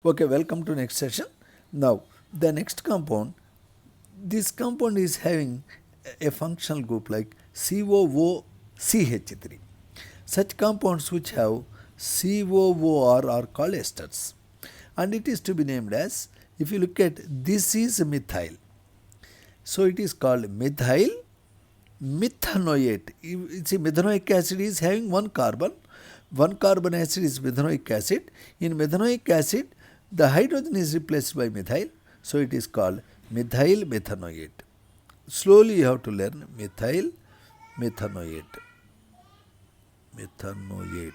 Okay, welcome to next session. Now, the next compound, this compound is having a functional group like COOCH3. Such compounds which have COOR are called esters. And it is to be named as, if you look at, this is methyl. So it is called methyl methanoate. You see, methanoic acid is having one carbon. One carbon acid is methanoic acid. In methanoic acid, the hydrogen is replaced by methyl. So it is called methyl methanoate. Slowly you have to learn methyl methanoate. Methanoate.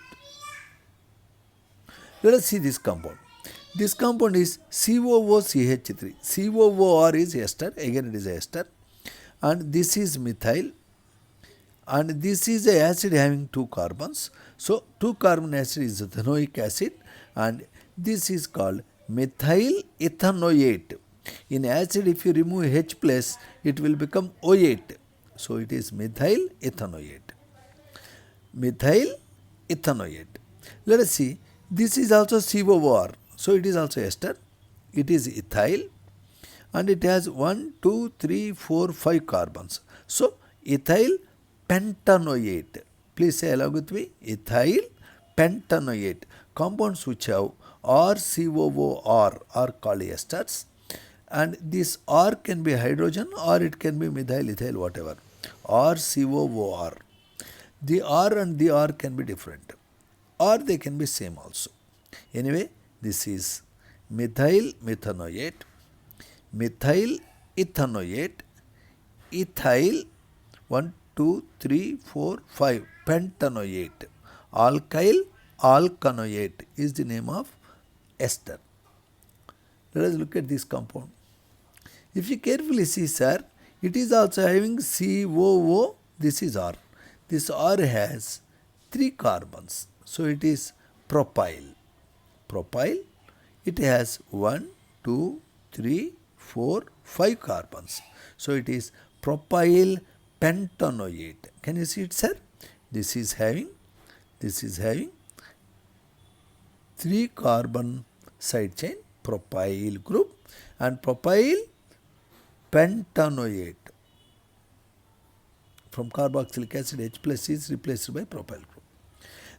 Let us see this compound. This compound is COOCH3. COOR is ester. Again it is ester. And this is methyl. And this is a acid having two carbons. So 2 carbon acid is ethanoic acid, and this is called methyl ethanoate. In acid, if you remove H plus, it will become Oate. So it is methyl ethanoate. Methyl ethanoate. Let us see. This is also COOR. So it is also ester. It is ethyl, and it has 1, 2, 3, 4, 5 carbons. So ethyl pentanoate. Please say along with me. Ethyl pentanoate. Compounds which have RCOOR are called esters. And this R can be hydrogen or it can be methyl, ethyl, whatever. RCOOR. The R and the R can be different. Or they can be same also. Anyway, this is methyl methanoate, methyl ethanoate, ethyl 1, 2, 3, 4, 5 pentanoate. Alkyl alkanoate is the name of ester. Let us look at this compound. If you carefully see, sir, it is also having COO. This is R. This R has 3 carbons. So it is propyl. Propyl. It has 1, 2, 3, 4, 5 carbons. So it is propyl pentanoate. Can you see it, sir? This is having 3 carbon side chain, propyl group, and propyl pentanoate. From carboxylic acid, H plus is replaced by propyl group.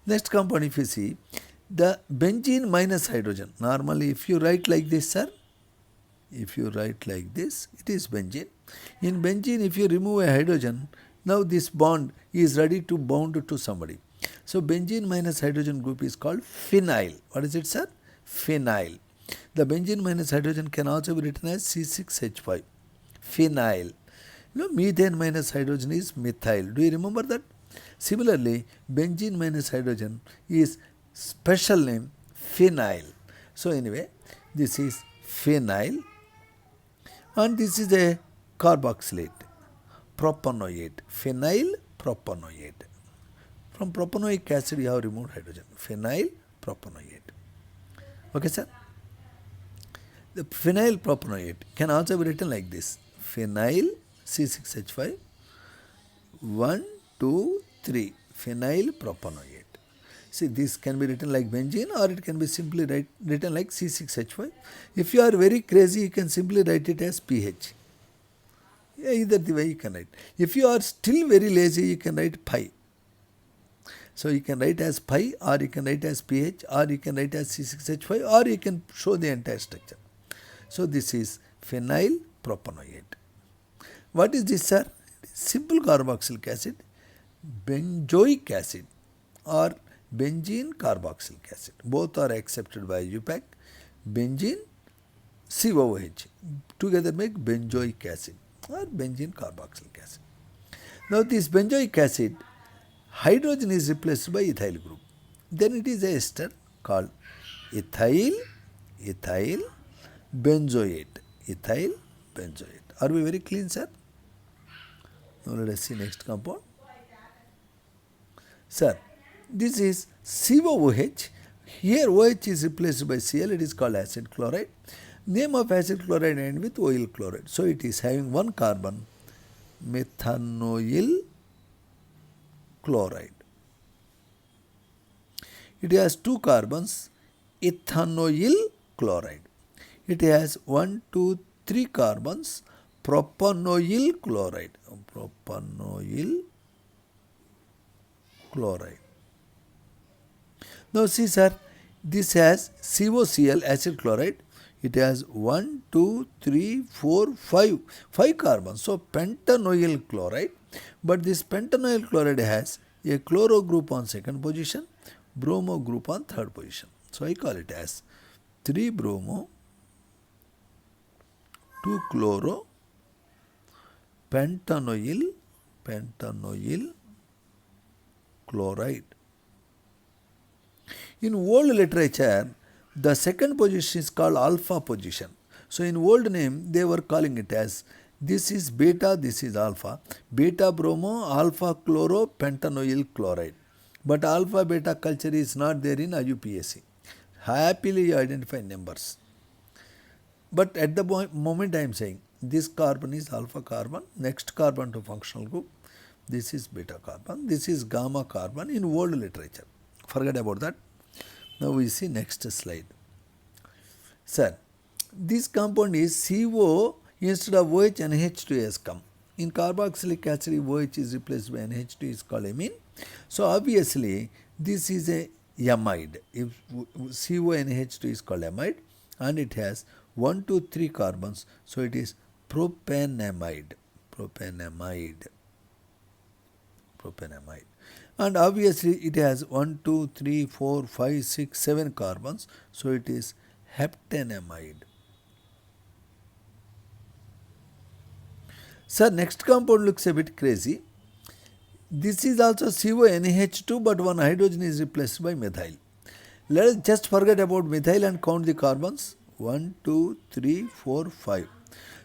Next compound, if you see, the benzene minus hydrogen. Normally, if you write like this, sir, if you write like this, it is benzene. In benzene, if you remove a hydrogen, now this bond is ready to bond to somebody. So benzene minus hydrogen group is called phenyl. What is it, sir? Phenyl. The benzene minus hydrogen can also be written as C6H5. Phenyl. Methane minus hydrogen is methyl. Do you remember that? Similarly, benzene minus hydrogen is special name phenyl. So anyway, this is phenyl, and this is a carboxylate, propanoate, phenyl propanoate. From propanoic acid you have removed hydrogen, phenyl propanoate. Okay, sir? The phenyl propanoate can also be written like this: phenyl C6H5 1, 2, 3 phenyl propanoate. See, this can be written like benzene, or it can be simply written like C6H5. If you are very crazy, you can simply write it as pH. Yeah, either the way you can write. If you are still very lazy, you can write pi. So you can write as pi, or you can write as pH, or you can write as C6H5, or you can show the entire structure. So this is phenyl propanoate. What is this, sir? Simple carboxylic acid, benzoic acid, or benzene carboxylic acid. Both are accepted by UPAC. Benzene COOH together make benzoic acid or benzene carboxylic acid. Now this benzoic acid, hydrogen is replaced by ethyl group. Then it is a ester called ethyl benzoate. Ethyl benzoate. Are we very clean, sir? Now let us see next compound. Sir, this is COOH. Here OH is replaced by Cl. It is called acid chloride. Name of acid chloride ends with OL chloride. So it is having 1 carbon, methanoyl chloride. It has 2 carbons, ethanoyl chloride. It has 1, 2, 3 carbons, propanoyl chloride. Propanoyl chloride. Now see sir, this has COCl, acid chloride. It has 1, 2, 3, 4, 5. 5 carbons. So pentanoyl chloride. But this pentanoyl chloride has a chloro group on second position, bromo group on third position. So I call it as 3 bromo, 2 chloro, pentanoyl chloride. In old literature, the second position is called alpha position. So in old name, they were calling it as this is beta, this is alpha. Beta bromo, alpha chloro, pentanoyl chloride. But alpha beta culture is not there in IUPAC. Happily you identify numbers. But at the moment I am saying this carbon is alpha carbon, next carbon to functional group. This is beta carbon, this is gamma carbon in old literature. Forget about that. Now we see next slide. Sir, this compound is CO instead of OH, NH2 has come. In carboxylic acid, OH is replaced by NH2 is called amine. So obviously this is a amide. If CONH2 is called amide and it has 1, 2, 3 carbons, so it is propanamide. And obviously it has 1, 2, 3, 4, 5, 6, 7 carbons, so it is heptanamide. Sir, next compound looks a bit crazy. This is also CONH2, but one hydrogen is replaced by methyl. Let us just forget about methyl and count the carbons. 1, 2, 3, 4, 5.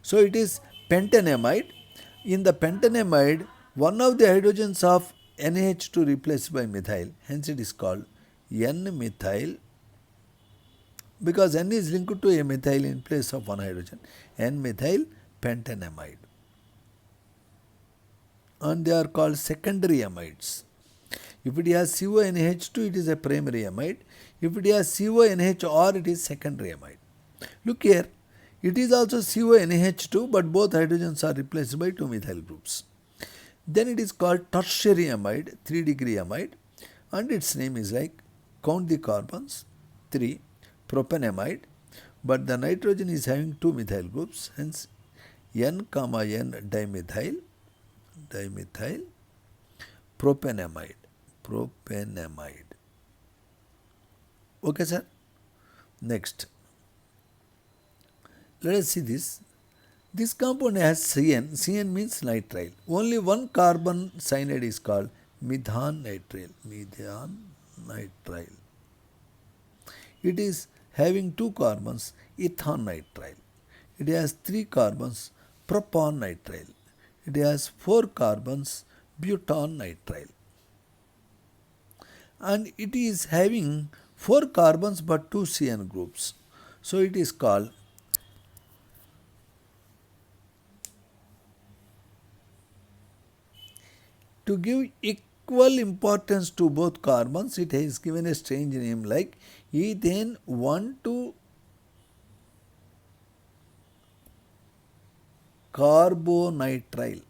So it is pentanamide. In the pentanamide, one of the hydrogens of NH2 replaced by methyl, hence it is called N-methyl, because N is linked to a methyl in place of one hydrogen. N-methyl pentanamide. And they are called secondary amides. If it has CONH2, it is a primary amide. If it has CONHR, it is secondary amide. Look here, it is also CONH2, but both hydrogens are replaced by 2 methyl groups. Then it is called tertiary amide, 3 degree amide, and its name is like, count the carbons, 3, propanamide, but the nitrogen is having 2 methyl groups, hence N, N dimethyl, propanamide. Okay, sir. Next, let us see this. This compound has CN. CN means nitrile. Only one carbon cyanide is called methanitrile. It is having 2 carbons, ethannitrile. It has 3 carbons, propannitrile. It has 4 carbons, butannitrile. And it is having 4 carbons but 2 CN groups. So it is called to give equal importance to both carbons, it is given a strange name like ethane 1,2 carbonitrile.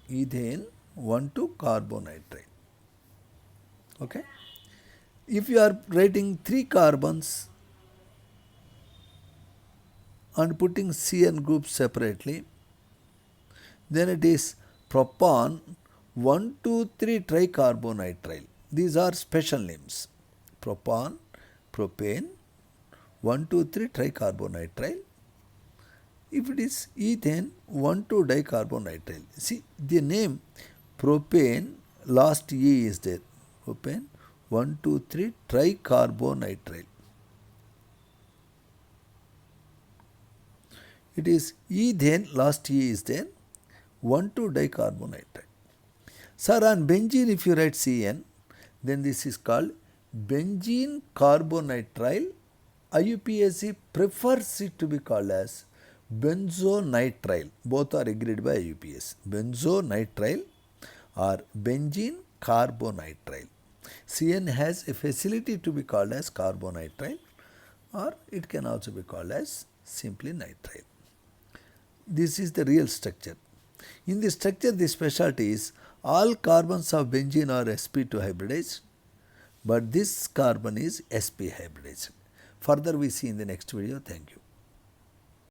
Ethane 1,2 carbonitrile. Okay. If you are writing 3 carbons and putting CN groups separately, then it is propan 1, 2, 3 tricarbonitrile. These are special names. Propan, propane, 1, 2, 3 tricarbonitrile. If it is ethane, 1, 2 dicarbonitrile. See the name propane, last E is there. Propane, 1, 2, 3 tricarbonitrile. It is ethane, last E is there. 1, 2 dicarbonitrile. Sir, on benzene, if you write CN, then this is called benzene carbonitrile. IUPAC prefers it to be called as benzonitrile. Both are agreed by IUPAC. Benzonitrile or benzene carbonitrile. CN has a facility to be called as carbonitrile, or it can also be called as simply nitrile. This is the real structure. In the structure, the specialty is all carbons of benzene are sp2 hybridized, but this carbon is sp hybridized. Further we see in the next video. Thank you.